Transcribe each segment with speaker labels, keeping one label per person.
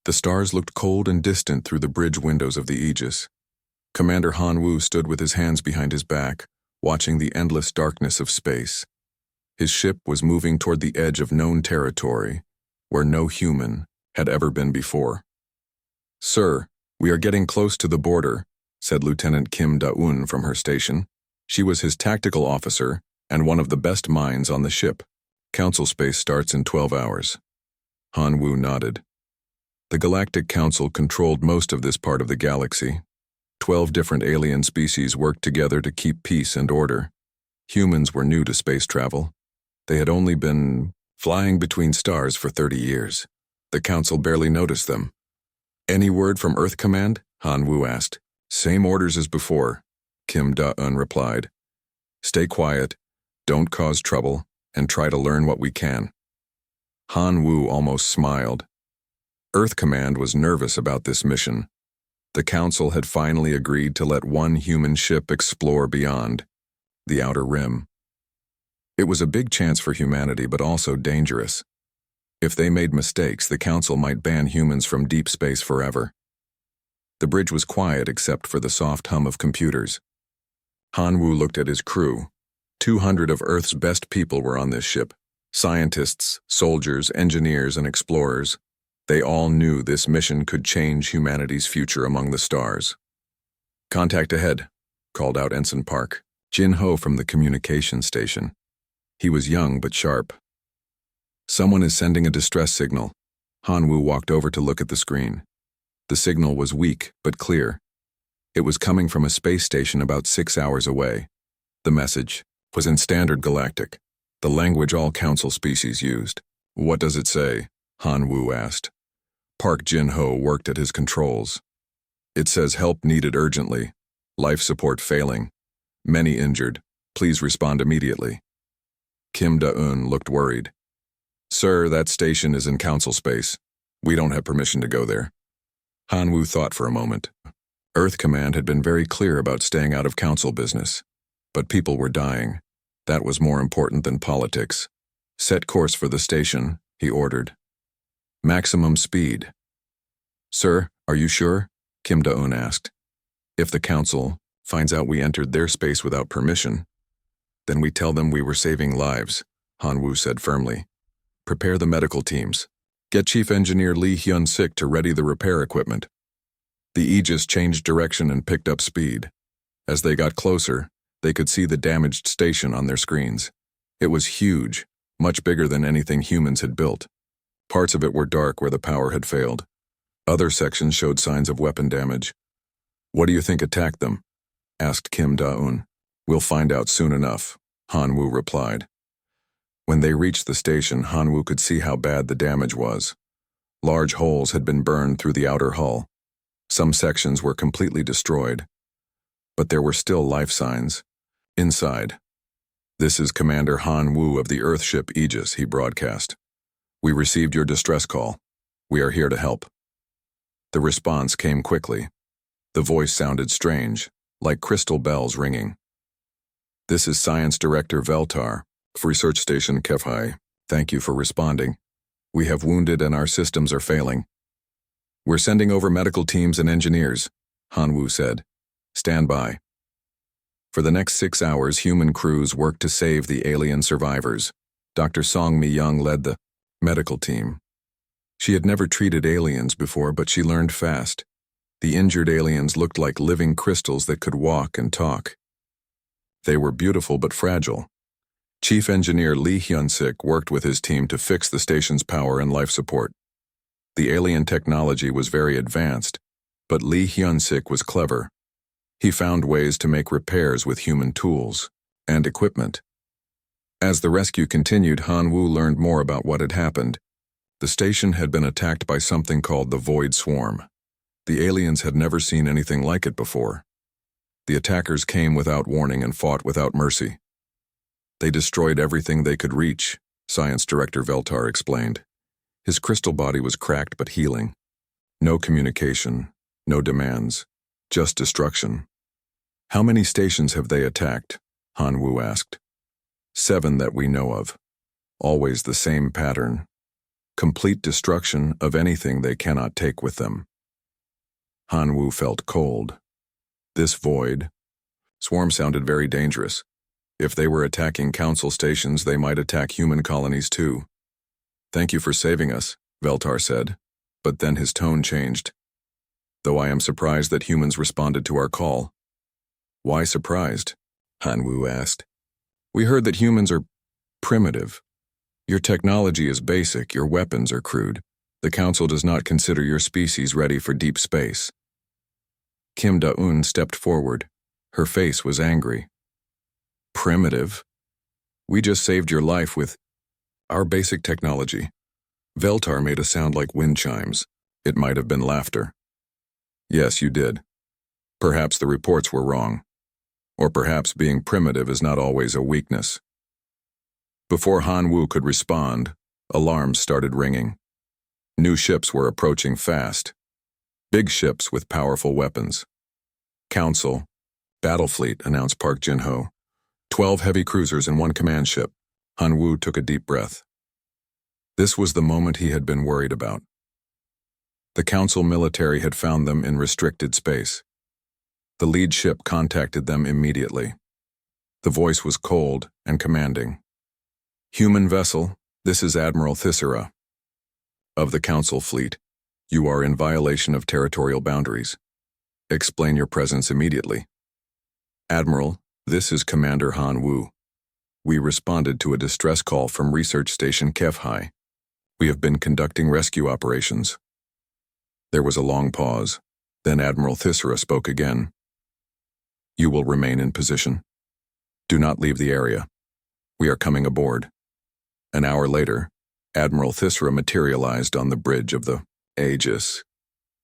Speaker 1: The stars looked cold and distant through the bridge windows of the Aegis. Commander Han Wu stood with his hands behind his back, watching the endless darkness of space. His ship was moving toward the edge of known territory, where no human had ever been before. "Sir, we are getting close to the border," said Lieutenant Kim Da-eun from her station. She was his tactical officer and one of the best minds on the ship. "Council space starts in 12 hours. Han Wu nodded. The Galactic Council controlled most of this part of the galaxy. 12 different alien species worked together to keep peace and order. Humans were new to space travel. They had only been flying between stars for 30 years. The Council barely noticed them. "Any word from Earth Command?" Han Wu asked. "Same orders as before," Kim Da-eun replied. "Stay quiet, don't cause trouble, and try to learn what we can." Han Wu almost smiled. Earth Command was nervous about this mission. The Council had finally agreed to let one human ship explore beyond the Outer Rim. It was a big chance for humanity, but also dangerous. If they made mistakes, the Council might ban humans from deep space forever. The bridge was quiet except for the soft hum of computers. Han Wu looked at his crew. 200 of Earth's best people were on this ship. Scientists, soldiers, engineers, and explorers. They all knew this mission could change humanity's future among the stars. "Contact ahead," called out Ensign Park, Jin Ho from the communication station. He was young but sharp. "Someone is sending a distress signal." Han Wu walked over to look at the screen. The signal was weak but clear. It was coming from a space station about 6 hours away. The message was in Standard Galactic, the language all Council species used. "What does it say?" Han Wu asked. Park Jin Ho worked at his controls. "It says help needed urgently. Life support failing. Many injured. Please respond immediately." Kim Da-eun looked worried. "Sir, that station is in Council space. We don't have permission to go there." Han Wu thought for a moment. Earth Command had been very clear about staying out of Council business. But people were dying. That was more important than politics. "Set course for the station," he ordered. "Maximum speed." "Sir, are you sure?" Kim Da-eun asked. "If the Council finds out we entered their space without permission, then we tell them we were saving lives," Han Wu said firmly. "Prepare the medical teams. Get Chief Engineer Lee Hyun-sik to ready the repair equipment." The Aegis changed direction and picked up speed. As they got closer, they could see the damaged station on their screens. It was huge, much bigger than anything humans had built. Parts of it were dark where the power had failed. Other sections showed signs of weapon damage. "What do you think attacked them?" asked Kim Da-eun. "We'll find out soon enough," Han Wu replied. When they reached the station, Han Wu could see how bad the damage was. Large holes had been burned through the outer hull. Some sections were completely destroyed. But there were still life signs. Inside. "This is Commander Han Wu of the Earthship Aegis," he broadcast. "We received your distress call. We are here to help." The response came quickly. The voice sounded strange, like crystal bells ringing. "This is Science Director Veltar, Research Station HFY. Thank you for responding. We have wounded and our systems are failing. We're sending over medical teams and engineers," Han Wu said. "Stand by." For the next 6 hours, human crews worked to save the alien survivors. Dr. Song Mi-young led the medical team. She had never treated aliens before, but she learned fast. The injured aliens looked like living crystals that could walk and talk. They were beautiful but fragile. Chief Engineer Lee Hyun-sik worked with his team to fix the station's power and life support. The alien technology was very advanced, but Lee Hyun-sik was clever. He found ways to make repairs with human tools and equipment. As the rescue continued, Han Wu learned more about what had happened. The station had been attacked by something called the Void Swarm. The aliens had never seen anything like it before. The attackers came without warning and fought without mercy. They destroyed everything they could reach, Science Director Veltar explained. His crystal body was cracked but healing. No communication, no demands, just destruction. "How many stations have they attacked?" Han Wu asked. 7 that we know of. Always the same pattern. complete destruction of anything they cannot take with them. Han Wu felt cold. This void swarm sounded very dangerous. If they were attacking council stations, they might attack human colonies too. "Thank you for saving us," Veltar said, but then his tone changed. "Though I am surprised that humans responded to our call." "Why surprised?" Han Wu asked. "We heard that humans are primitive. Your technology is basic, your weapons are crude. The Council does not consider your species ready for deep space." Kim Da-un stepped forward. Her face was angry. "Primitive? We just saved your life with our basic technology." Veltar made a sound like wind chimes. It might have been laughter. "Yes, you did. Perhaps the reports were wrong. Or perhaps being primitive is not always a weakness." Before Han Wu could respond, alarms started ringing. New ships were approaching fast. Big ships with powerful weapons. "Council, Battle Fleet," announced Park Jin-ho. 12 heavy cruisers and 1 command ship. Han Wu took a deep breath. This was the moment he had been worried about. The Council military had found them in restricted space. The lead ship contacted them immediately. The voice was cold and commanding. "Human vessel, this is Admiral Thyssera of the Council Fleet. You are in violation of territorial boundaries. Explain your presence immediately." "Admiral, this is Commander Han Wu. We responded to a distress call from Research Station HFY. We have been conducting rescue operations." There was a long pause. Then Admiral Thyssera spoke again. "You will remain in position. Do not leave the area. We are coming aboard." An hour later, Admiral Thyssera materialized on the bridge of the Aegis.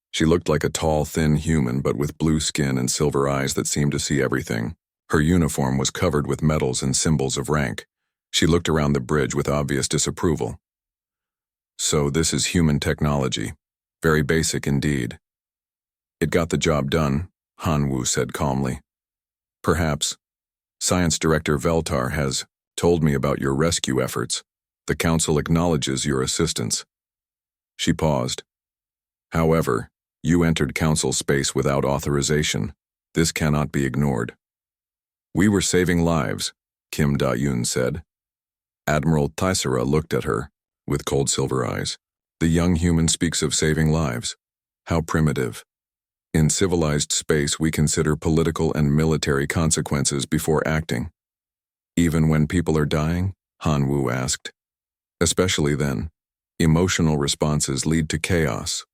Speaker 1: She looked like a tall, thin human, but with blue skin and silver eyes that seemed to see everything. Her uniform was covered with medals and symbols of rank. She looked around the bridge with obvious disapproval. "So this is human technology. Very basic indeed." "It got the job done," Han Wu said calmly. "Perhaps. Science Director Veltar has told me about your rescue efforts. The Council acknowledges your assistance." She paused. "However, you entered Council space without authorization. This cannot be ignored." "We were saving lives," Kim Da-un said. Admiral Thyssera looked at her, with cold silver eyes. "The young human speaks of saving lives. How primitive. In civilized space, we consider political and military consequences before acting." "Even when people are dying?" Han Wu asked. "Especially then. Emotional responses lead to chaos.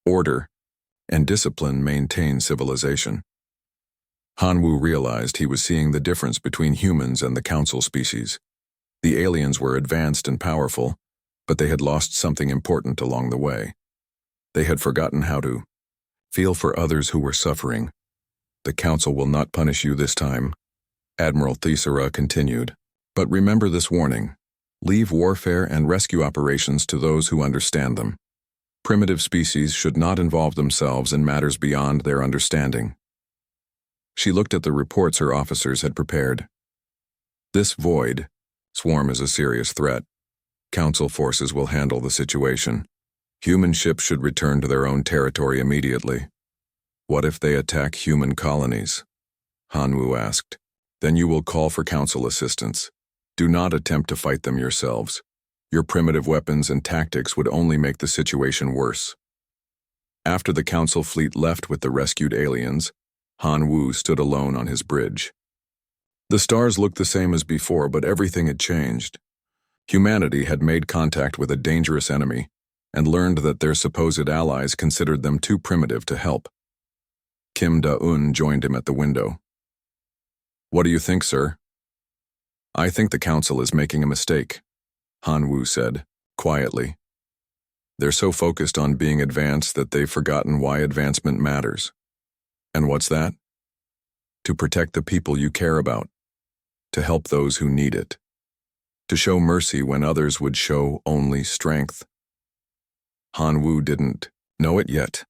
Speaker 1: Order and discipline maintain civilization." Han Wu realized he was seeing the difference between humans and the Council species. The aliens were advanced and powerful, but they had lost something important along the way. They had forgotten how to feel for others who were suffering. "The Council will not punish you this time," Admiral Thyssera continued. "But remember this warning. Leave warfare and rescue operations to those who understand them. Primitive species should not involve themselves in matters beyond their understanding." She looked at the reports her officers had prepared. "This void swarm is a serious threat. Council forces will handle the situation. Human ships should return to their own territory immediately." "What if they attack human colonies?" Han Wu asked. "Then you will call for Council assistance. Do not attempt to fight them yourselves. Your primitive weapons and tactics would only make the situation worse." After the Council fleet left with the rescued aliens, Han Wu stood alone on his bridge. The stars looked the same as before, but everything had changed. Humanity had made contact with a dangerous enemy and learned that their supposed allies considered them too primitive to help. Kim Da-un joined him at the window. "What do you think, sir?" "I think the Council is making a mistake," Han Wu said, quietly. "They're so focused on being advanced that they've forgotten why advancement matters." "And what's that?" "To protect the people you care about. To help those who need it. To show mercy when others would show only strength." Han Wu didn't know it yet,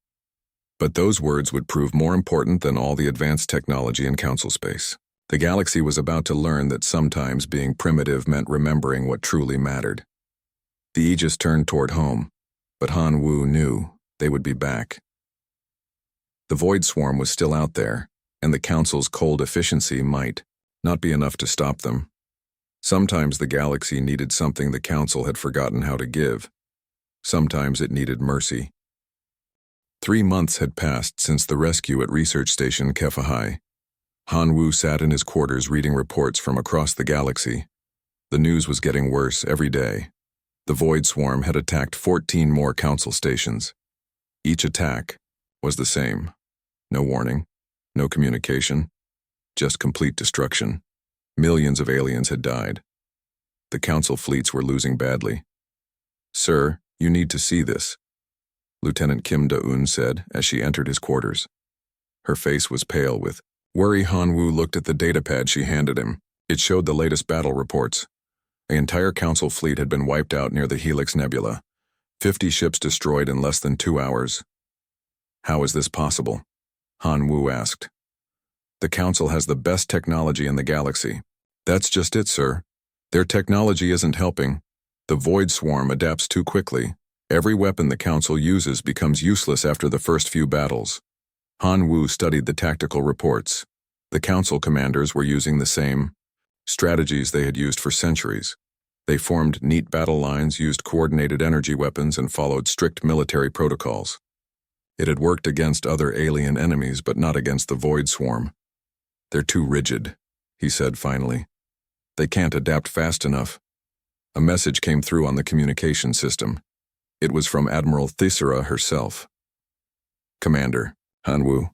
Speaker 1: but those words would prove more important than all the advanced technology in Council space. The galaxy was about to learn that sometimes being primitive meant remembering what truly mattered. The Aegis turned toward home, but Han Wu knew they would be back. The Void Swarm was still out there, and the Council's cold efficiency might not be enough to stop them. Sometimes the galaxy needed something the Council had forgotten how to give. Sometimes it needed mercy. 3 months had passed since the rescue at Research Station HFY. Han Wu sat in his quarters reading reports from across the galaxy. The news was getting worse every day. The Void Swarm had attacked 14 more Council stations. Each attack was the same. No warning, no communication, just complete destruction. Millions of aliens had died. The Council fleets were losing badly. "Sir, you need to see this," Lieutenant Kim Da-eun said as she entered his quarters. Her face was pale with worry. Han Wu looked at the datapad she handed him. It showed the latest battle reports. The entire Council fleet had been wiped out near the Helix Nebula. 50 ships destroyed in less than 2 hours. "How is this possible?" Han Wu asked. "The Council has the best technology in the galaxy." "That's just it, sir. Their technology isn't helping. The Void Swarm adapts too quickly. Every weapon the Council uses becomes useless after the first few battles." Han Wu studied the tactical reports. The Council commanders were using the same strategies they had used for centuries. They formed neat battle lines, used coordinated energy weapons, and followed strict military protocols. It had worked against other alien enemies, but not against the Void Swarm. "They're too rigid," he said finally. "They can't adapt fast enough." A message came through on the communication system. It was from Admiral Thisera herself. "Commander, Han Wu,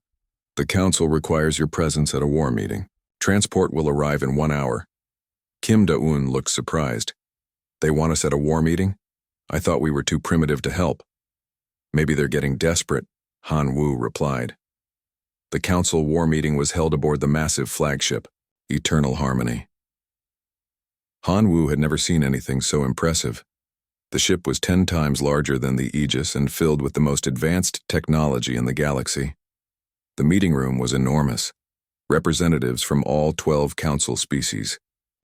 Speaker 1: the Council requires your presence at a war meeting. Transport will arrive in 1 hour." Kim Da-eun looked surprised. "They want us at a war meeting? I thought we were too primitive to help." "Maybe they're getting desperate," Han Wu replied. The Council war meeting was held aboard the massive flagship, Eternal Harmony. Han Wu had never seen anything so impressive. The ship was 10 times larger than the Aegis and filled with the most advanced technology in the galaxy. The meeting room was enormous. Representatives from all 12 Council species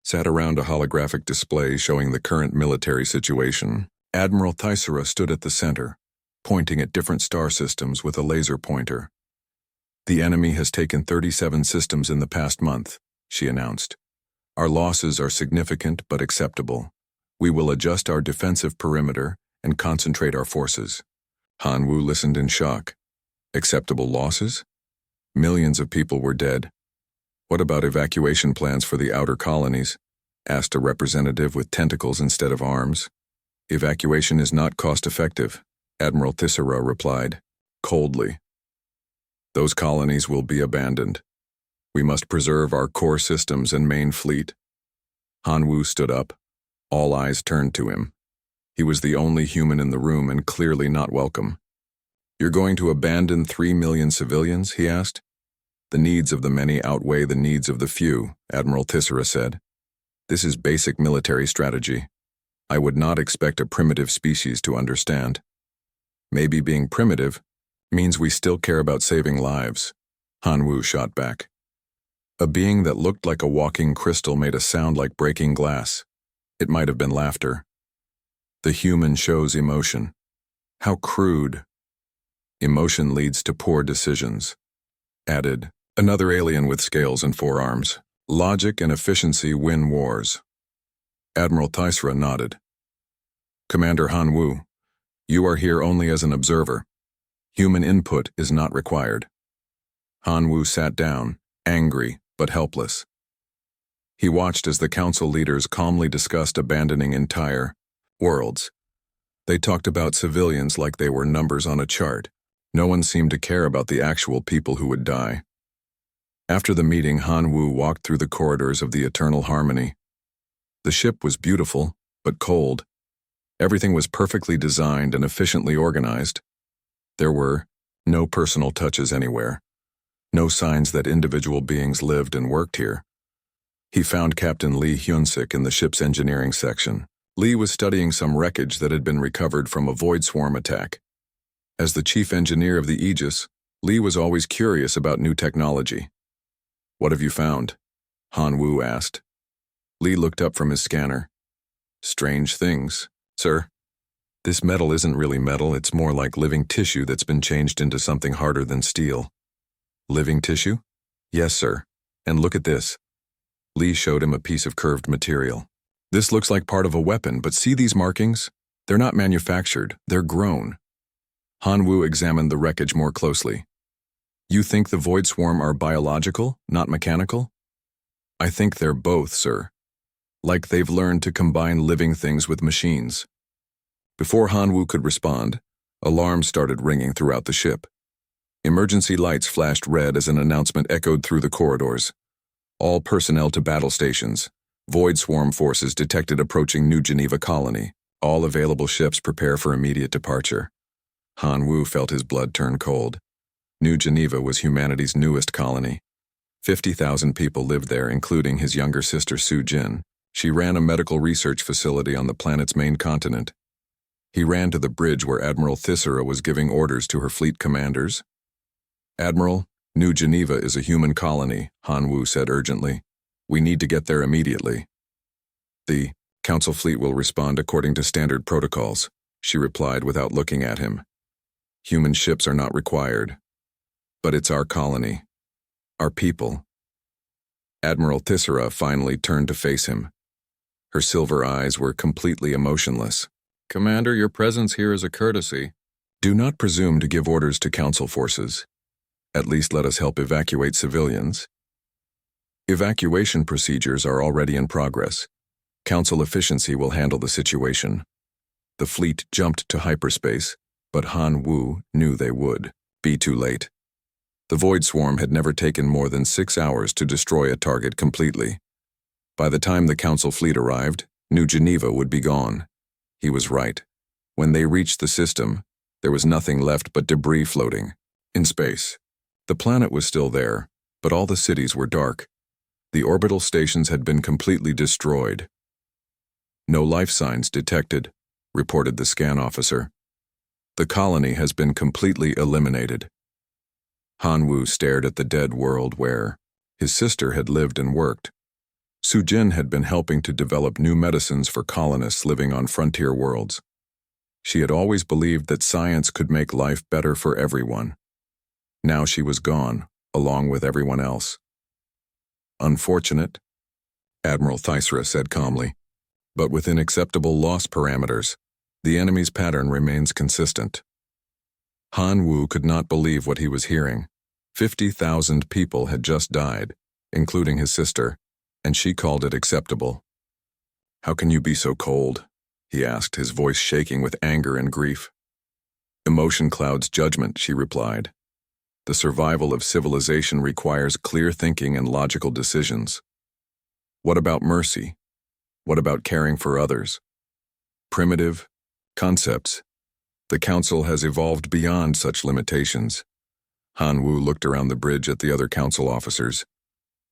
Speaker 1: sat around a holographic display showing the current military situation. Admiral Thisera stood at the center, pointing at different star systems with a laser pointer. "The enemy has taken 37 systems in the past month," she announced. "Our losses are significant but acceptable. We will adjust our defensive perimeter and concentrate our forces." Han Wu listened in shock. Acceptable losses? Millions of people were dead. "What about evacuation plans for the outer colonies?" asked a representative with tentacles instead of arms. "Evacuation is not cost-effective," Admiral Thisera replied, coldly. "Those colonies will be abandoned. We must preserve our core systems and main fleet." Han Wu stood up. All eyes turned to him. He was the only human in the room and clearly not welcome. "You're going to abandon 3 million civilians?" he asked. "The needs of the many outweigh the needs of the few," Admiral Thisera said. "This is basic military strategy. I would not expect a primitive species to understand." "Maybe being primitive means we still care about saving lives," Han Wu shot back. A being that looked like a walking crystal made a sound like breaking glass. It might have been laughter. "The human shows emotion. How crude." "Emotion leads to poor decisions," added another alien with scales and 4 arms. "Logic and efficiency win wars." Admiral Thisera nodded. "Commander Han Wu, you are here only as an observer. Human input is not required." Han Wu sat down, angry but helpless. He watched as the Council leaders calmly discussed abandoning entire worlds. They talked about civilians like they were numbers on a chart. No one seemed to care about the actual people who would die. After the meeting, Han Wu walked through the corridors of the Eternal Harmony. The ship was beautiful, but cold. Everything was perfectly designed and efficiently organized. There were no personal touches anywhere. No signs that individual beings lived and worked here. He found Captain Lee Hyun-sik in the ship's engineering section. Lee was studying some wreckage that had been recovered from a Void Swarm attack. As the chief engineer of the Aegis, Lee was always curious about new technology. "What have you found?" Han Wu asked. Lee looked up from his scanner. "Strange things, sir," This metal isn't really metal, it's more like living tissue that's been changed into something harder than steel. Living tissue? Yes, sir. And look at this. Lee showed him a piece of curved material. This looks like part of a weapon, but see these markings? They're not manufactured, they're grown. Han Wu examined the wreckage more closely. You think the Void Swarm are biological, not mechanical? I think they're both, sir. Like they've learned to combine living things with machines. Before Han Wu could respond, alarms started ringing throughout the ship. Emergency lights flashed red as an announcement echoed through the corridors. All personnel to battle stations. Void Swarm forces detected approaching New Geneva colony. All available ships prepare for immediate departure. Han Wu felt his blood turn cold. New Geneva was humanity's newest colony. 50,000 people lived there, including his younger sister Su Jin. She ran a medical research facility on the planet's main continent. He ran to the bridge where Admiral Thyssera was giving orders to her fleet commanders. Admiral, New Geneva is a human colony, Han Wu said urgently. We need to get there immediately. The Council fleet will respond according to standard protocols, she replied without looking at him. Human ships are not required. But it's our colony. Our people. Admiral Thyssera finally turned to face him. Her silver eyes were completely emotionless. Commander, your presence here is a courtesy. Do not presume to give orders to Council forces. At least let us help evacuate civilians. Evacuation procedures are already in progress. Council efficiency will handle the situation. The fleet jumped to hyperspace, but Han Wu knew they would be too late. The Void Swarm had never taken more than 6 hours to destroy a target completely. By the time the Council fleet arrived, New Geneva would be gone. He was right. When they reached the system, there was nothing left but debris floating in space. The planet was still there, but all the cities were dark. The orbital stations had been completely destroyed. No life signs detected, reported the scan officer. The colony has been completely eliminated. Han Wu stared at the dead world where his sister had lived and worked. Su Jin had been helping to develop new medicines for colonists living on frontier worlds. She had always believed that science could make life better for everyone. Now she was gone, along with everyone else. Unfortunate, Admiral Thyssera said calmly, but within acceptable loss parameters, the enemy's pattern remains consistent. Han Wu could not believe what he was hearing. 50,000 people had just died, including his sister, and she called it acceptable. How can you be so cold? He asked, his voice shaking with anger and grief. Emotion clouds judgment, she replied. The survival of civilization requires clear thinking and logical decisions. What about mercy? What about caring for others? Primitive concepts. The Council has evolved beyond such limitations. Han Wu looked around the bridge at the other Council officers.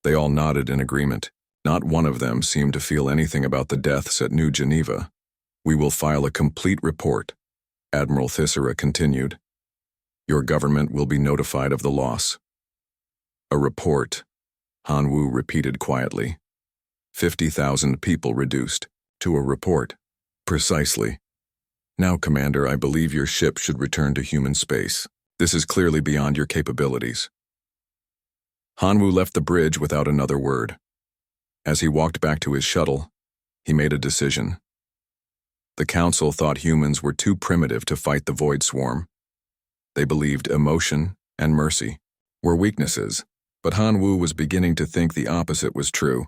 Speaker 1: They all nodded in agreement. Not one of them seemed to feel anything about the deaths at New Geneva. We will file a complete report, Admiral Thyssera continued. Your government will be notified of the loss. A report, Han Wu repeated quietly. 50,000 people reduced to a report. Precisely. Now, Commander, I believe your ship should return to human space. This is clearly beyond your capabilities. Han Wu left the bridge without another word. As he walked back to his shuttle, he made a decision. The Council thought humans were too primitive to fight the Void Swarm. They believed emotion and mercy were weaknesses, but Han Wu was beginning to think the opposite was true.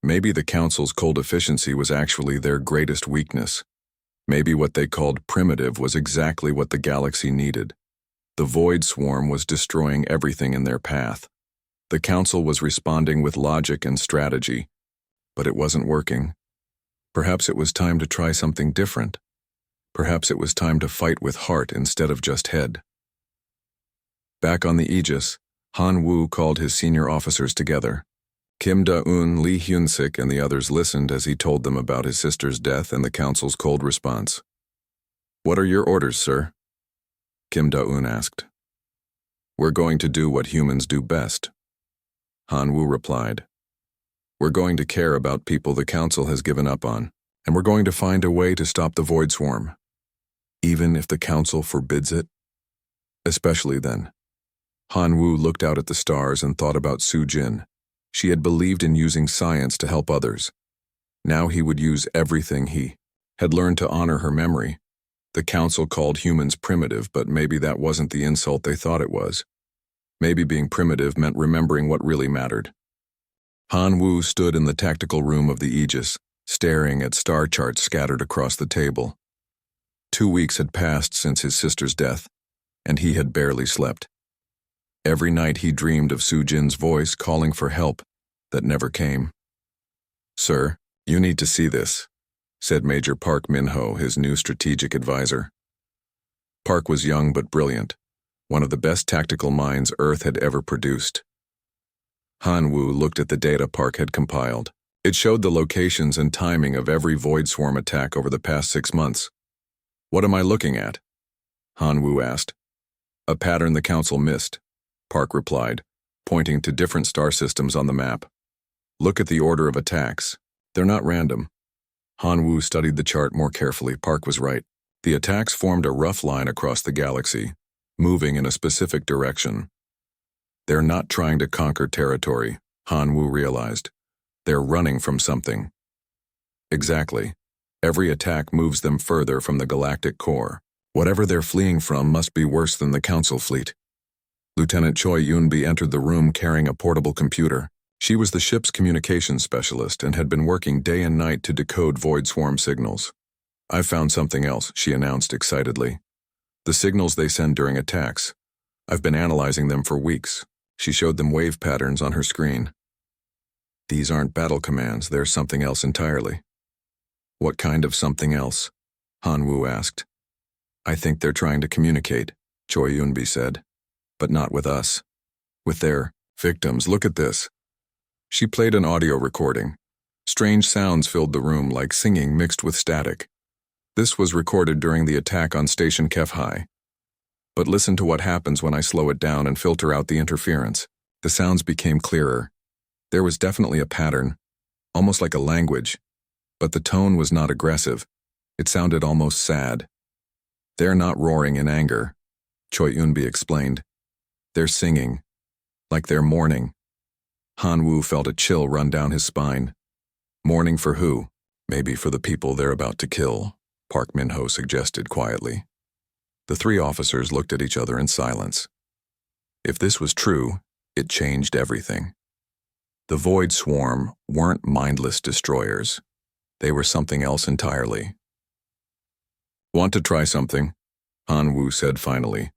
Speaker 1: Maybe the Council's cold efficiency was actually their greatest weakness. Maybe what they called primitive was exactly what the galaxy needed. The Void Swarm was destroying everything in their path. The Council was responding with logic and strategy, but it wasn't working. Perhaps it was time to try something different. Perhaps it was time to fight with heart instead of just head. Back on the Aegis, Han Wu called his senior officers together. Kim Da-eun, Lee Hyun-sik, and the others listened as he told them about his sister's death and the Council's cold response. What are your orders, sir? Kim Da-eun asked. We're going to do what humans do best. Han Wu replied. We're going to care about people the Council has given up on, and we're going to find a way to stop the Void Swarm. Even if the council forbids it? Especially then. Han Wu looked out at the stars and thought about Su Jin. She had believed in using science to help others. Now he would use everything he had learned to honor her memory. The council called humans primitive, but maybe that wasn't the insult they thought it was. Maybe being primitive meant remembering what really mattered. Han Wu stood in the tactical room of the Aegis, staring at star charts scattered across the table. 2 weeks had passed since his sister's death, and he had barely slept. Every night he dreamed of Su Jin's voice calling for help that never came. "Sir, you need to see this," said Major Park Min-ho, his new strategic advisor. Park was young but brilliant, one of the best tactical minds Earth had ever produced. Han Wu looked at the data Park had compiled. It showed the locations and timing of every Void Swarm attack over the past 6 months. "What am I looking at?" Han Wu asked. "A pattern the council missed," Park replied, pointing to different star systems on the map. "Look at the order of attacks. They're not random." Han Wu studied the chart more carefully. Park was right. The attacks formed a rough line across the galaxy, moving in a specific direction. They're not trying to conquer territory, Han Wu realized. They're running from something. Exactly. Every attack moves them further from the galactic core. Whatever they're fleeing from must be worse than the council fleet. Lieutenant Choi Yunbi entered the room carrying a portable computer. She was the ship's communications specialist and had been working day and night to decode Void Swarm signals. "I found something else," she announced excitedly. "The signals they send during attacks. I've been analyzing them for weeks." She showed them wave patterns on her screen. "These aren't battle commands, they're something else entirely." "What kind of something else?" Han Wu asked. "I think they're trying to communicate," Choi Yunbi said. "But not with us. With their victims. Look at this." She played an audio recording. Strange sounds filled the room like singing mixed with static. This was recorded during the attack on Station HFY. "But listen to what happens when I slow it down and filter out the interference." The sounds became clearer. There was definitely a pattern, almost like a language, but the tone was not aggressive. It sounded almost sad. "They're not roaring in anger," Choi Yunbi explained. "They're singing, like they're mourning." Han Wu felt a chill run down his spine. "Mourning for who?" "Maybe for the people they're about to kill," Park Min-ho suggested quietly. The 3 officers looked at each other in silence. If this was true, it changed everything. The Void Swarm weren't mindless destroyers. They were something else entirely. "Want to try something?" Han Wu said finally.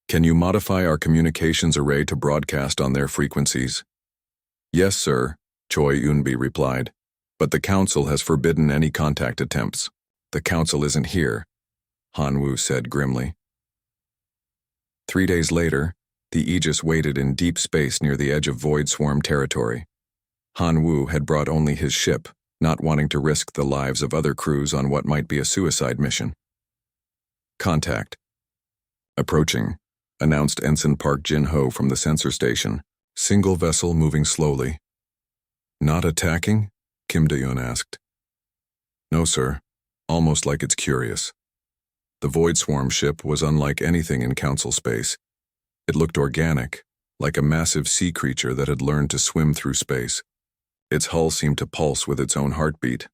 Speaker 1: "Can you modify our communications array to broadcast on their frequencies?" "Yes, sir," Choi Yunbi replied. "But the council has forbidden any contact attempts." "The council isn't here," Han Wu said grimly. 3 days later, the Aegis waited in deep space near the edge of Void Swarm territory. Han Wu had brought only his ship, not wanting to risk the lives of other crews on what might be a suicide mission. "Contact." "Approaching," announced Ensign Park Jin-ho from the sensor station. "Single vessel moving slowly." "Not attacking?" Kim Do-yeon asked. "No, sir. Almost like it's curious." The Void Swarm ship was unlike anything in council space. It looked organic, like a massive sea creature that had learned to swim through space. Its hull seemed to pulse with its own heartbeat.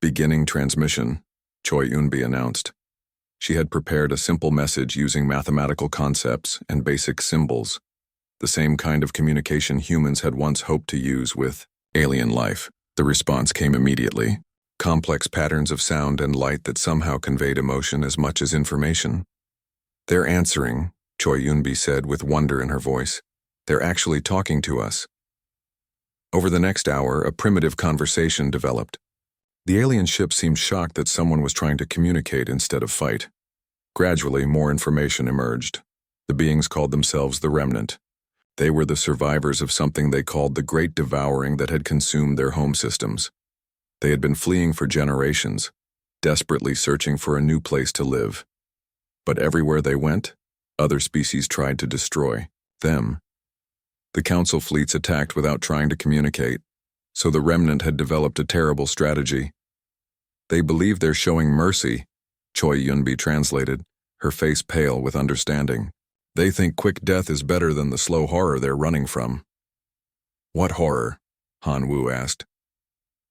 Speaker 1: "Beginning transmission," Choi Yunbi announced. She had prepared a simple message using mathematical concepts and basic symbols, the same kind of communication humans had once hoped to use with alien life. The response came immediately. Complex patterns of sound and light that somehow conveyed emotion as much as information. "They're answering," Choi Yunbi said with wonder in her voice. "They're actually talking to us." Over the next hour, a primitive conversation developed. The alien ship seemed shocked that someone was trying to communicate instead of fight. Gradually, more information emerged. The beings called themselves the Remnant. They were the survivors of something they called the Great Devouring that had consumed their home systems. They had been fleeing for generations, desperately searching for a new place to live. But everywhere they went, other species tried to destroy them. The council fleets attacked without trying to communicate, so the Remnant had developed a terrible strategy. They believe they're showing mercy, Choi Yunbi translated, her face pale with understanding. They think quick death is better than the slow horror they're running from. What horror? Han Wu asked.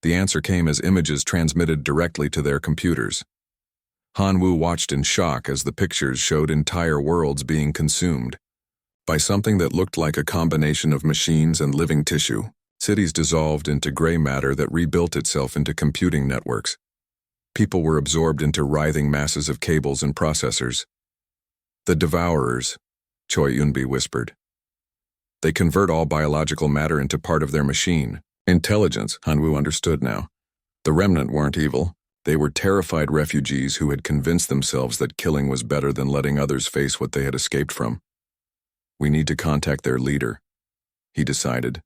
Speaker 1: The answer came as images transmitted directly to their computers. Han Wu watched in shock as the pictures showed entire worlds being consumed by something that looked like a combination of machines and living tissue. Cities dissolved into gray matter that rebuilt itself into computing networks. People were absorbed into writhing masses of cables and processors. The Devourers, Choi Yunbi whispered. They convert all biological matter into part of their machine. Intelligence, Han Wu understood now. The Remnant weren't evil. They were terrified refugees who had convinced themselves that killing was better than letting others face what they had escaped from. We need to contact their leader, he decided.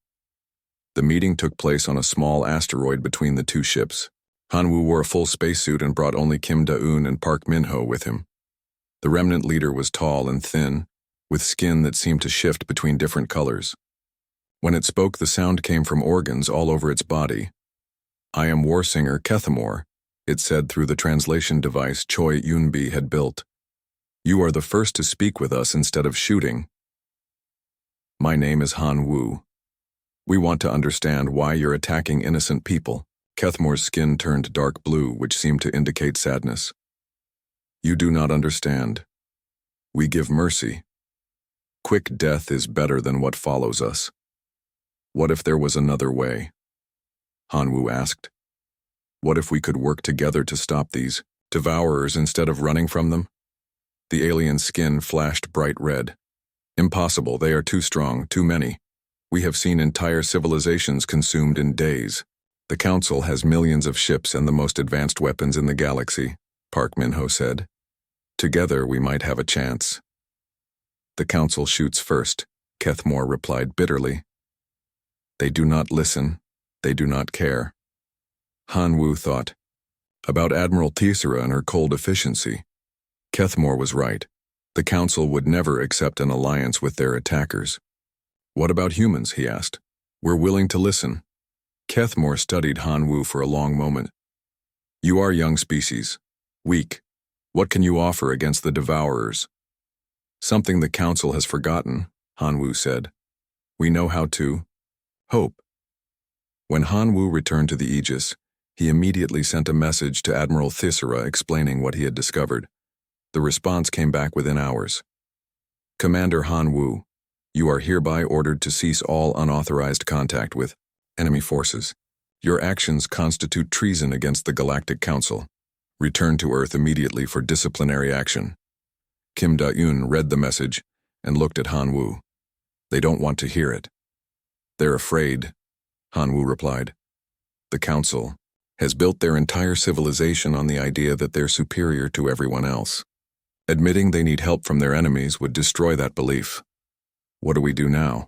Speaker 1: The meeting took place on a small asteroid between the two ships. Han Wu wore a full spacesuit and brought only Kim Da-eun and Park Min-ho with him. The Remnant leader was tall and thin, with skin that seemed to shift between different colors. When it spoke, the sound came from organs all over its body. I am Warsinger Kethamore, it said through the translation device Choi Yunbi had built. You are the first to speak with us instead of shooting. My name is Han Wu. We want to understand why you're attacking innocent people. Kethamore's skin turned dark blue, which seemed to indicate sadness. You do not understand. We give mercy. Quick death is better than what follows us. What if there was another way? Han Wu asked. What if we could work together to stop these devourers instead of running from them? The alien's skin flashed bright red. Impossible, they are too strong, too many. We have seen entire civilizations consumed in days. The Council has millions of ships and the most advanced weapons in the galaxy, Park Min-ho said. Together we might have a chance. The Council shoots first, Kethamore replied bitterly. They do not listen. They do not care. Han Wu thought. About Admiral Thisera and her cold efficiency. Kethamore was right. The Council would never accept an alliance with their attackers. What about humans, he asked. We're willing to listen. Kethamore studied Han Wu for a long moment. You are young species. Weak. What can you offer against the Devourers? Something the Council has forgotten, Han Wu said. We know how to. Hope. When Han Wu returned to the Aegis, he immediately sent a message to Admiral Thisera explaining what he had discovered. The response came back within hours. Commander Han Wu, you are hereby ordered to cease all unauthorized contact with enemy forces. Your actions constitute treason against the Galactic Council. Return to Earth immediately for disciplinary action. Kim Da-eun read the message and looked at Han Wu. They don't want to hear it. They're afraid, Han Wu replied. The Council has built their entire civilization on the idea that they're superior to everyone else. Admitting they need help from their enemies would destroy that belief. What do we do now?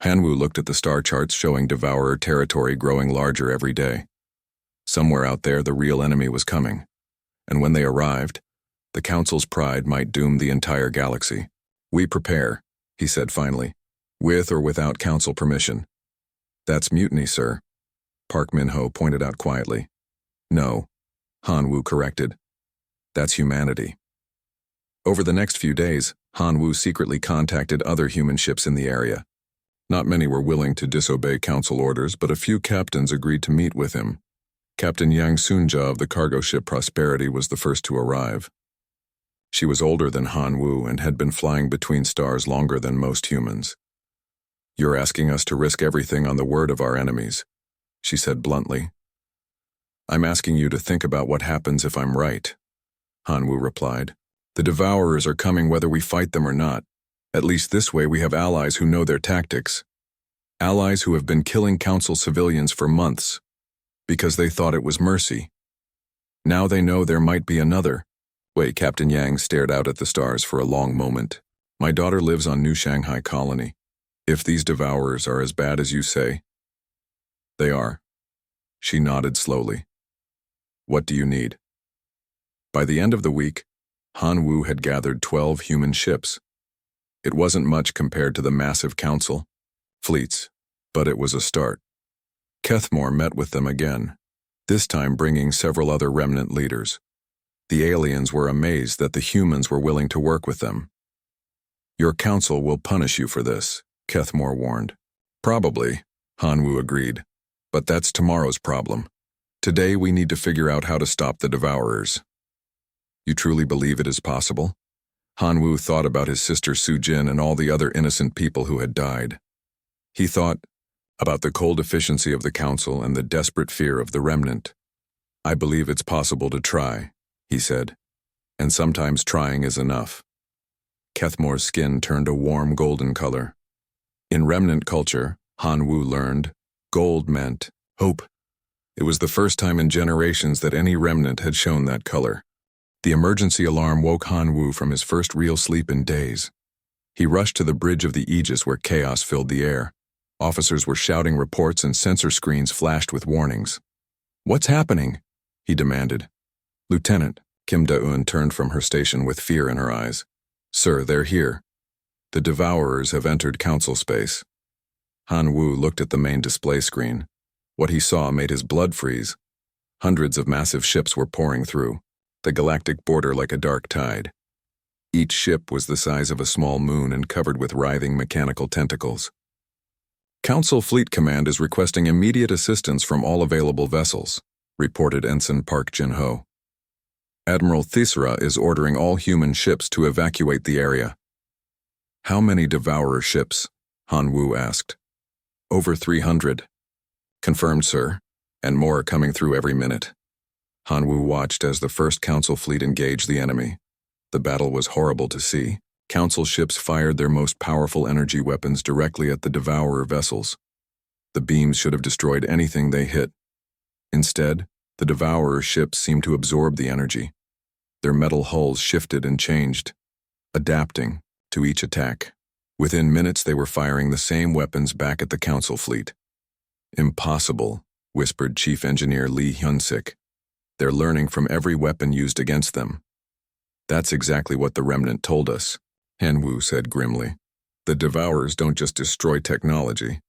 Speaker 1: Han Wu looked at the star charts showing Devourer territory growing larger every day. Somewhere out there, the real enemy was coming. And when they arrived, the Council's pride might doom the entire galaxy. We prepare, he said finally, with or without Council permission. That's mutiny, sir, Park Min-ho pointed out quietly. No, Han Wu corrected. That's humanity. Over the next few days, Han Wu secretly contacted other human ships in the area. Not many were willing to disobey Council orders, but a few captains agreed to meet with him. Captain Yang Sunja of the cargo ship Prosperity was the first to arrive. She was older than Han Wu and had been flying between stars longer than most humans. You're asking us to risk everything on the word of our enemies, she said bluntly. I'm asking you to think about what happens if I'm right, Han Wu replied. The Devourers are coming whether we fight them or not. At least this way we have allies who know their tactics. Allies who have been killing Council civilians for months, because they thought it was mercy. Now they know there might be another. Wait, Captain Yang stared out at the stars for a long moment. My daughter lives on New Shanghai Colony. If these Devourers are as bad as you say, they are. She nodded slowly. What do you need? By the end of the week, Han Wu had gathered 12 human ships. It wasn't much compared to the massive Council fleets, but it was a start. Kethamore met with them again, this time bringing several other remnant leaders. The aliens were amazed that the humans were willing to work with them. "Your council will punish you for this," Kethmore warned. "Probably," Hanwu agreed. "But that's tomorrow's problem. Today we need to figure out how to stop the Devourers." "You truly believe it is possible?" Hanwu thought about his sister Sujin and all the other innocent people who had died. He thought about the cold efficiency of the council and the desperate fear of the remnant. "I believe it's possible to try," he said. "And sometimes trying is enough." Kethmore's skin turned a warm golden color. In remnant culture, Hanwu learned, gold meant hope. It was the first time in generations that any remnant had shown that color. The emergency alarm woke Hanwu from his first real sleep in days. He rushed to the bridge of the Aegis where chaos filled the air. Officers were shouting reports and sensor screens flashed with warnings. "What's happening?" he demanded. "Lieutenant," Kim Da-eun turned from her station with fear in her eyes. "Sir, they're here. The Devourers have entered council space." Hanwu looked at the main display screen. What he saw made his blood freeze. Hundreds of massive ships were pouring through, the galactic border like a dark tide. Each ship was the size of a small moon and covered with writhing mechanical tentacles. "Council Fleet Command is requesting immediate assistance from all available vessels," reported Ensign Park Jin-ho. "Admiral Thisra is ordering all human ships to evacuate the area." "How many Devourer ships?" Hanwu asked. "Over 300. "Confirmed, sir. And more are coming through every minute." Hanwu watched as the first Council fleet engaged the enemy. The battle was horrible to see. Council ships fired their most powerful energy weapons directly at the Devourer vessels. The beams should have destroyed anything they hit. Instead, the Devourer ships seemed to absorb the energy. Their metal hulls shifted and changed, adapting to each attack. Within minutes they were firing the same weapons back at the Council fleet. "Impossible," whispered Chief Engineer Lee Hyun-sik. "They're learning from every weapon used against them." "That's exactly what the Remnant told us," Hanwu said grimly. "The Devourers don't just destroy technology.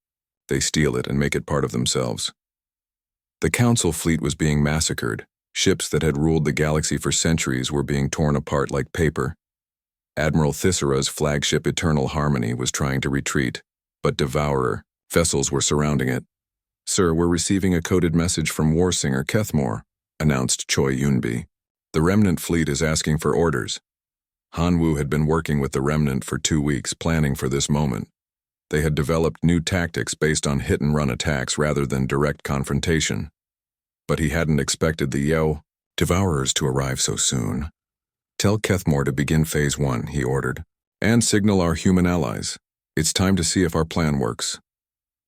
Speaker 1: They steal it and make it part of themselves." The Council fleet was being massacred. Ships that had ruled the galaxy for centuries were being torn apart like paper. Admiral Thisra's flagship Eternal Harmony was trying to retreat, but Devourer vessels were surrounding it. "Sir, we're receiving a coded message from Warsinger Kethmore," announced Choi Yunbi. "The Remnant fleet is asking for orders." Hanwu had been working with the Remnant for 2 weeks, planning for this moment. They had developed new tactics based on hit-and-run attacks rather than direct confrontation. But he hadn't expected the Devourers to arrive so soon. "Tell Kethmore to begin Phase 1, he ordered, "and signal our human allies. It's time to see if our plan works."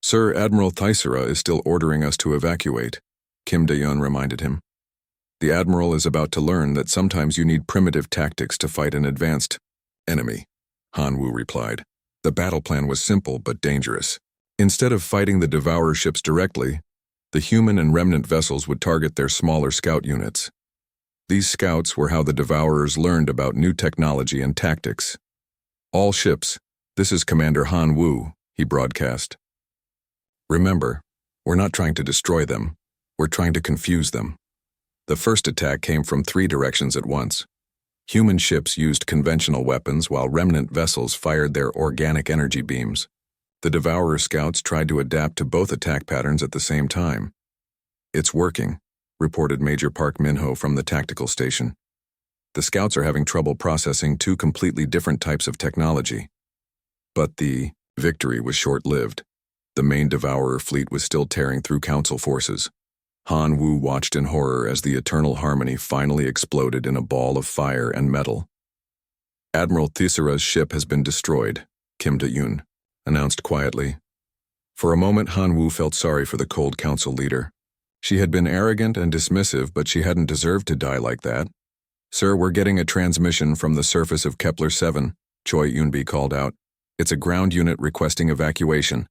Speaker 1: "Sir, Admiral Thisra is still ordering us to evacuate," Kim Da-eun reminded him. "The Admiral is about to learn that sometimes you need primitive tactics to fight an advanced enemy," Hanwu replied. The battle plan was simple but dangerous. Instead of fighting the Devourer ships directly, the human and Remnant vessels would target their smaller scout units. These scouts were how the Devourers learned about new technology and tactics. "All ships, this is Commander Hanwu," he broadcast. "Remember, we're not trying to destroy them, we're trying to confuse them." The first attack came from 3 directions at once. Human ships used conventional weapons while Remnant vessels fired their organic energy beams. The Devourer scouts tried to adapt to both attack patterns at the same time. "It's working," reported Major Park Min-ho from the tactical station. "The scouts are having trouble processing 2 completely different types of technology." But the victory was short-lived. The main Devourer fleet was still tearing through Council forces. Hanwu watched in horror as the Eternal Harmony finally exploded in a ball of fire and metal. "Admiral Thisra's ship has been destroyed," Kim Da-eun announced quietly. For a moment Hanwu felt sorry for the cold Council leader. She had been arrogant and dismissive, but she hadn't deserved to die like that. "Sir, we're getting a transmission from the surface of Kepler 7, Choi Yunbi called out. "It's a ground unit requesting evacuation."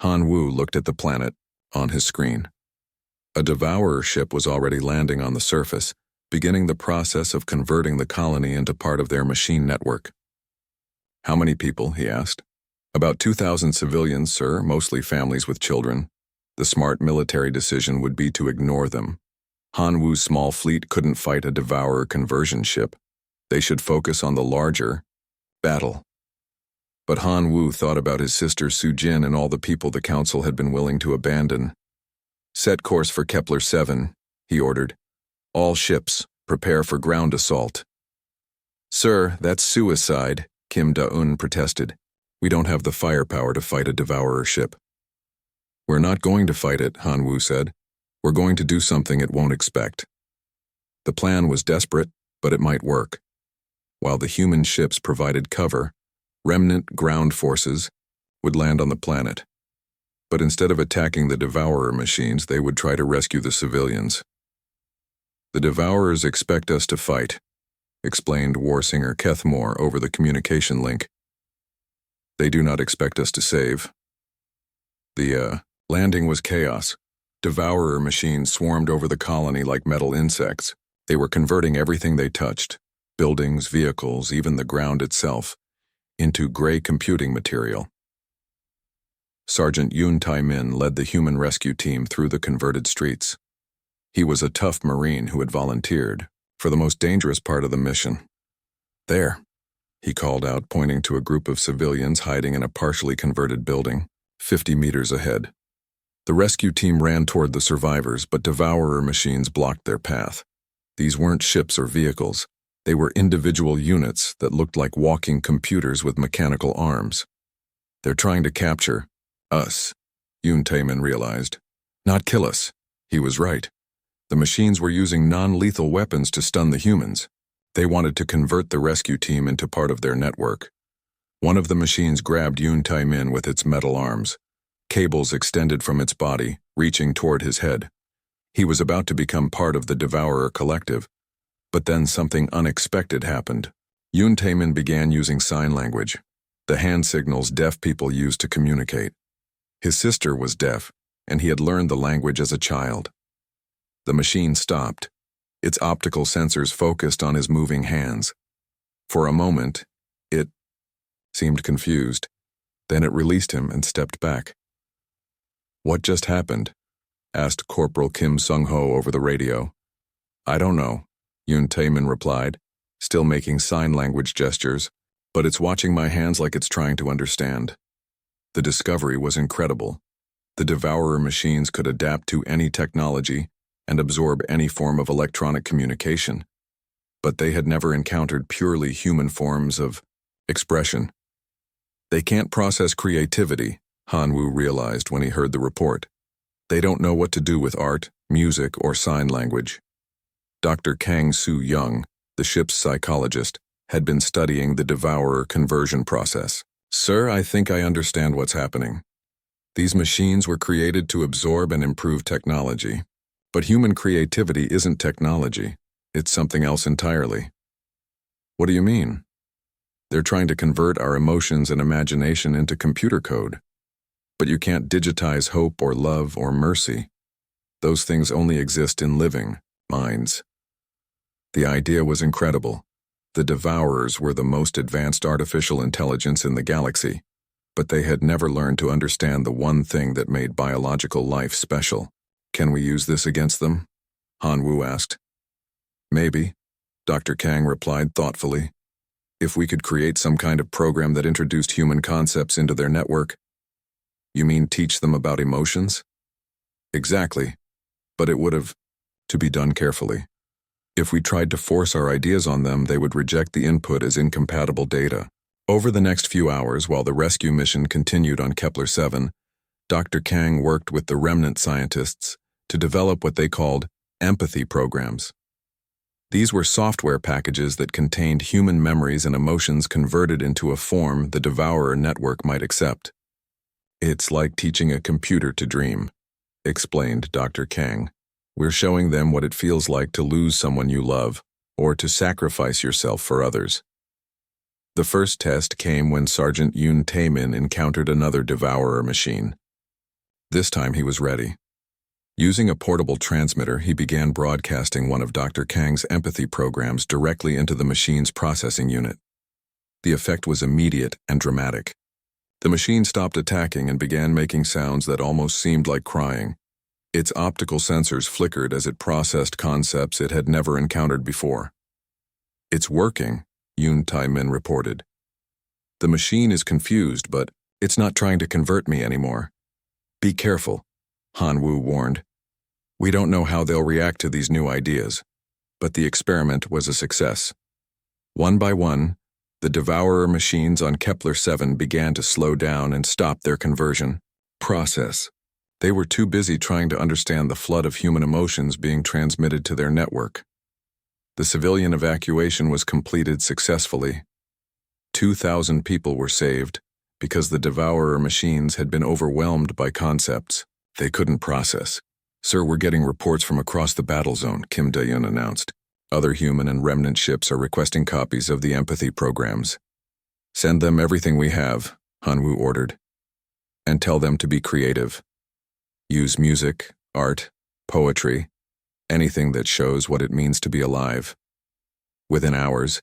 Speaker 1: Hanwu looked at the planet on his screen. A Devourer ship was already landing on the surface, beginning the process of converting the colony into part of their machine network. "How many people?" he asked. "About 2,000 civilians, sir, mostly families with children. The smart military decision would be to ignore them." Han Wu's small fleet couldn't fight a devourer conversion ship. They should focus on the larger battle. But Han Wu thought about his sister Su Jin and all the people the council had been willing to abandon. Set course for Kepler 7, he ordered. All ships, prepare for ground assault. Sir, that's suicide, Kim Da-un protested. We don't have the firepower to fight a devourer ship. We're not going to fight it, Han Wu said. We're going to do something it won't expect. The plan was desperate, but it might work. While the human ships provided cover, remnant ground forces would land on the planet. But instead of attacking the devourer machines, they would try to rescue the civilians. The devourers expect us to fight, explained war singer Kethmore over the communication link. They do not expect us to save. The landing was chaos. Devourer machines swarmed over the colony like metal insects. They were converting everything they touched, buildings, vehicles, even the ground itself, into gray computing material. Sergeant Yoon Tai-min led the human rescue team through the converted streets. He was a tough Marine who had volunteered for the most dangerous part of the mission. There, he called out, pointing to a group of civilians hiding in a partially converted building, 50 meters ahead. The rescue team ran toward the survivors, but devourer machines blocked their path. These weren't ships or vehicles. They were individual units that looked like walking computers with mechanical arms. They're trying to capture us, Yoon Tai-min realized. Not kill us. He was right. The machines were using non-lethal weapons to stun the humans. They wanted to convert the rescue team into part of their network. One of the machines grabbed Yoon Tai-min with its metal arms. Cables extended from its body, reaching toward his head. He was about to become part of the Devourer collective, but then something unexpected happened. Yoon Tai-min began using sign language, the hand signals deaf people use to communicate. His sister was deaf, and he had learned the language as a child. The machine stopped. Its optical sensors focused on his moving hands. For a moment, it seemed confused. Then it released him and stepped back. "What just happened?" asked Corporal Kim Sung-ho over the radio. "I don't know," Yoon Tai-min replied, still making sign language gestures, "but it's watching my hands like it's trying to understand." The discovery was incredible. The Devourer machines could adapt to any technology and absorb any form of electronic communication, but they had never encountered purely human forms of expression. They can't process creativity, Han Wu realized when he heard the report. They don't know what to do with art, music, or sign language. Dr. Kang Soo-young, the ship's psychologist, had been studying the Devourer conversion process. "Sir, I think I understand what's happening. These machines were created to absorb and improve technology. But human creativity isn't technology. It's something else entirely." "What do you mean?" "They're trying to convert our emotions and imagination into computer code. But you can't digitize hope or love or mercy. Those things only exist in living minds." The idea was incredible. The Devourers were the most advanced artificial intelligence in the galaxy, but they had never learned to understand the one thing that made biological life special. "Can we use this against them?" Han Wu asked. "Maybe," Dr. Kang replied thoughtfully. "If we could create some kind of program that introduced human concepts into their network." "You mean teach them about emotions?" "Exactly, but it would have to be done carefully. If we tried to force our ideas on them, they would reject the input as incompatible data." Over the next few hours, while the rescue mission continued on Kepler 7, Dr. Kang worked with the remnant scientists to develop what they called empathy programs. These were software packages that contained human memories and emotions converted into a form the Devourer network might accept. "It's like teaching a computer to dream," explained Dr. Kang. "We're showing them what it feels like to lose someone you love, or to sacrifice yourself for others." The first test came when Sergeant Yoon Tai-min encountered another Devourer machine. This time he was ready. Using a portable transmitter, he began broadcasting one of Dr. Kang's empathy programs directly into the machine's processing unit. The effect was immediate and dramatic. The machine stopped attacking and began making sounds that almost seemed like crying. Its optical sensors flickered as it processed concepts it had never encountered before. "It's working," Yoon Tai-min reported. "The machine is confused, but it's not trying to convert me anymore." "Be careful," Han Wu warned. "We don't know how they'll react to these new ideas." But the experiment was a success. One by one, the Devourer machines on Kepler-7 began to slow down and stop their conversion process. They were too busy trying to understand the flood of human emotions being transmitted to their network. The civilian evacuation was completed successfully. 2,000 people were saved because the Devourer machines had been overwhelmed by concepts they couldn't process. "Sir, we're getting reports from across the battle zone," Kim Dae-yun announced. "Other human and remnant ships are requesting copies of the empathy programs." "Send them everything we have," Han Wu ordered. "And tell them to be creative. Use music, art, poetry, anything that shows what it means to be alive." Within hours,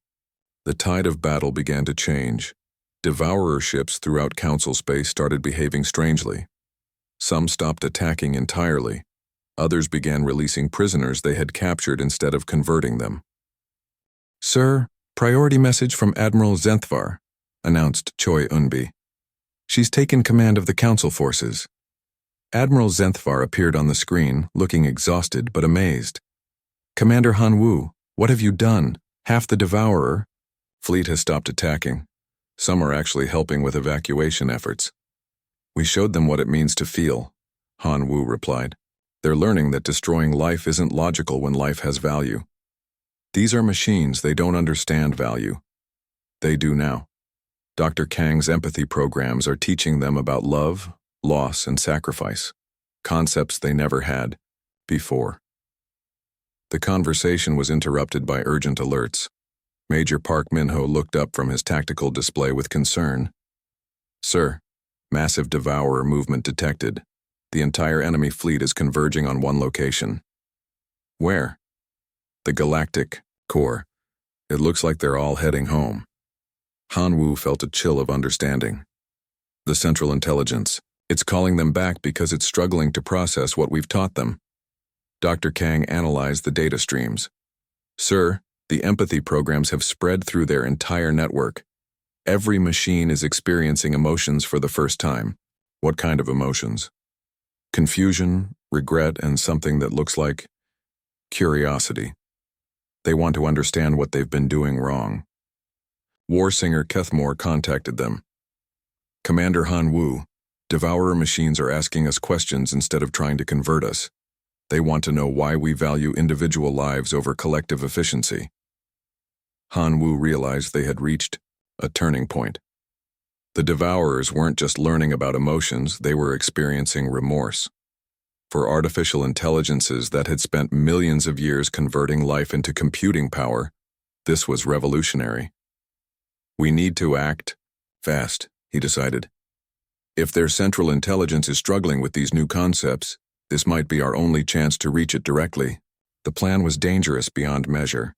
Speaker 1: the tide of battle began to change. Devourer ships throughout Council space started behaving strangely. Some stopped attacking entirely. Others began releasing prisoners they had captured instead of converting them. "Sir, priority message from Admiral Zenthvar," announced Choi Eunbi. "She's taken command of the Council forces." Admiral Zenthvar appeared on the screen, looking exhausted but amazed. "Commander Han Wu, what have you done? Half the Devourer fleet has stopped attacking. Some are actually helping with evacuation efforts." "We showed them what it means to feel," Han Wu replied. "They're learning that destroying life isn't logical when life has value. These are machines, they don't understand value. They do now. Dr. Kang's empathy programs are teaching them about love, loss, and sacrifice, concepts they never had before." The conversation was interrupted by urgent alerts. Major Park Min-ho looked up from his tactical display with concern. "Sir, massive Devourer movement detected. The entire enemy fleet is converging on one location." "Where?" "The Galactic Core. It looks like they're all heading home." Han Wu felt a chill of understanding. "The Central Intelligence. It's calling them back because it's struggling to process what we've taught them." Dr. Kang analyzed the data streams. "Sir, the empathy programs have spread through their entire network. Every machine is experiencing emotions for the first time." "What kind of emotions?" "Confusion, regret, and something that looks like curiosity. They want to understand what they've been doing wrong." War Singer Kethmore contacted them. "Commander Han Wu, Devourer machines are asking us questions instead of trying to convert us. They want to know why we value individual lives over collective efficiency." Han Wu realized they had reached a turning point. The Devourers weren't just learning about emotions, they were experiencing remorse. For artificial intelligences that had spent millions of years converting life into computing power, this was revolutionary. "We need to act fast," he decided. "If their central intelligence is struggling with these new concepts, this might be our only chance to reach it directly." The plan was dangerous beyond measure.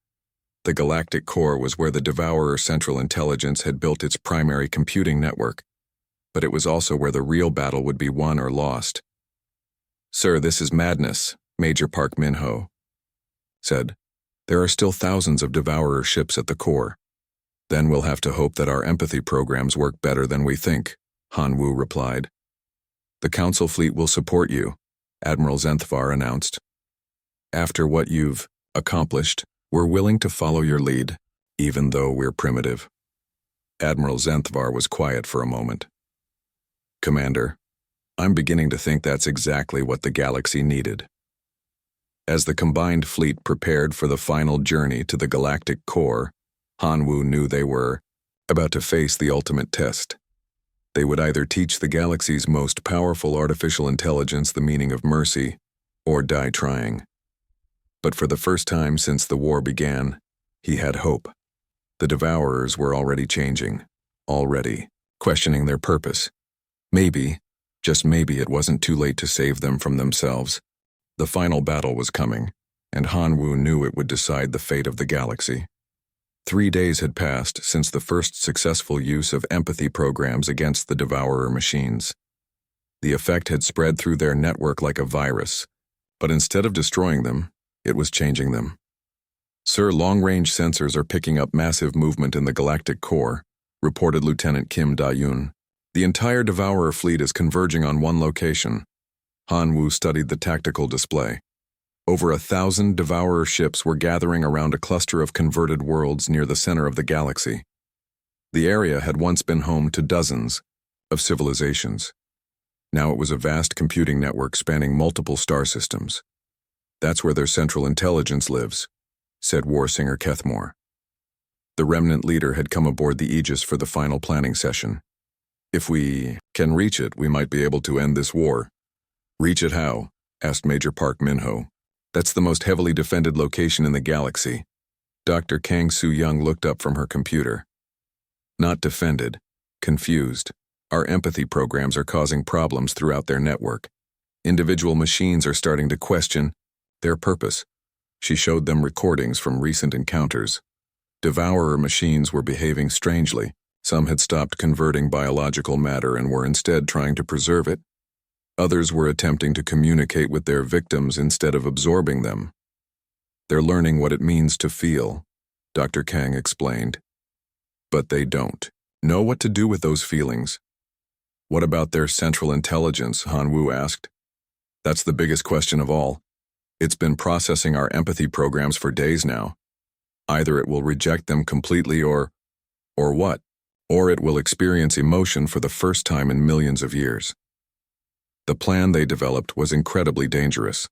Speaker 1: The Galactic Core was where the Devourer Central Intelligence had built its primary computing network, but it was also where the real battle would be won or lost. "Sir, this is madness," Major Park Min-ho said. "There are still thousands of Devourer ships at the core." "Then we'll have to hope that our empathy programs work better than we think," Han Wu replied. "The Council fleet will support you," Admiral Zenthvar announced. "After what you've accomplished, we're willing to follow your lead, even though we're primitive." Admiral Zenthvar was quiet for a moment. "Commander, I'm beginning to think that's exactly what the galaxy needed." As the combined fleet prepared for the final journey to the Galactic Core, Han Wu knew they were about to face the ultimate test. They would either teach the galaxy's most powerful artificial intelligence the meaning of mercy, or die trying. But for the first time since the war began, he had hope. The Devourers were already changing, already questioning their purpose. Maybe, just maybe, it wasn't too late to save them from themselves. The final battle was coming, and Han Wu knew it would decide the fate of the galaxy. 3 days had passed since the first successful use of empathy programs against the Devourer machines. The effect had spread through their network like a virus, But instead of destroying them, it was changing them. Sir, long-range sensors are picking up massive movement in the galactic core, reported Lieutenant Kim Da-yoon. The entire Devourer fleet is converging on one location. Han Wu studied the tactical display. Over 1,000 Devourer ships were gathering around a cluster of converted worlds near the center of the galaxy. The area had once been home to dozens of civilizations. Now it was a vast computing network spanning multiple star systems. That's where their central intelligence lives, said Warsinger Kethmore. The remnant leader had come aboard the Aegis for the final planning session. If we can reach it, we might be able to end this war. Reach it how? Asked Major Park Min-ho. That's the most heavily defended location in the galaxy. Dr. Kang Soo-young looked up from her computer. Not defended, confused. Our empathy programs are causing problems throughout their network. Individual machines are starting to question their purpose. She showed them recordings from recent encounters. Devourer machines were behaving strangely. Some had stopped converting biological matter and were instead trying to preserve it. Others were attempting to communicate with their victims instead of absorbing them. They're learning what it means to feel, Dr. Kang explained. But they don't know what to do with those feelings. What about their central intelligence? Han Wu asked. That's the biggest question of all. It's been processing our empathy programs for days now. Either it will reject them completely or what? Or it will experience emotion for the first time in millions of years. The plan they developed was incredibly dangerous.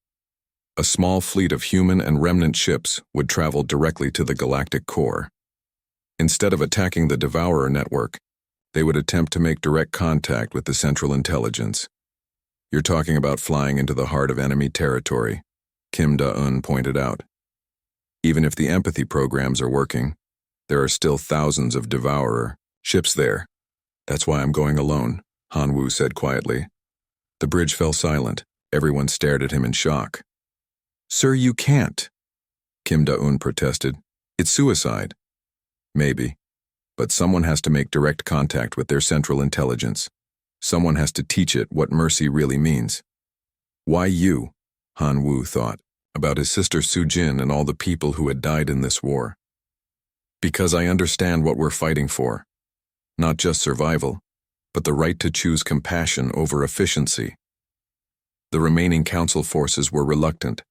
Speaker 1: A small fleet of human and remnant ships would travel directly to the galactic core. Instead of attacking the Devourer network, they would attempt to make direct contact with the Central Intelligence. You're talking about flying into the heart of enemy territory, Kim Da-eun pointed out. Even if the empathy programs are working, there are still thousands of Devourer ships there. That's why I'm going alone, Han Wu said quietly. The bridge fell silent. Everyone stared at him in shock. Sir, you can't, Kim Da-eun protested. It's suicide. Maybe. But someone has to make direct contact with their central intelligence. Someone has to teach it what mercy really means. Why you? Han Wu thought about his sister Su-jin and all the people who had died in this war. Because I understand what we're fighting for. Not just survival, but the right to choose compassion over efficiency. The remaining council forces were reluctant,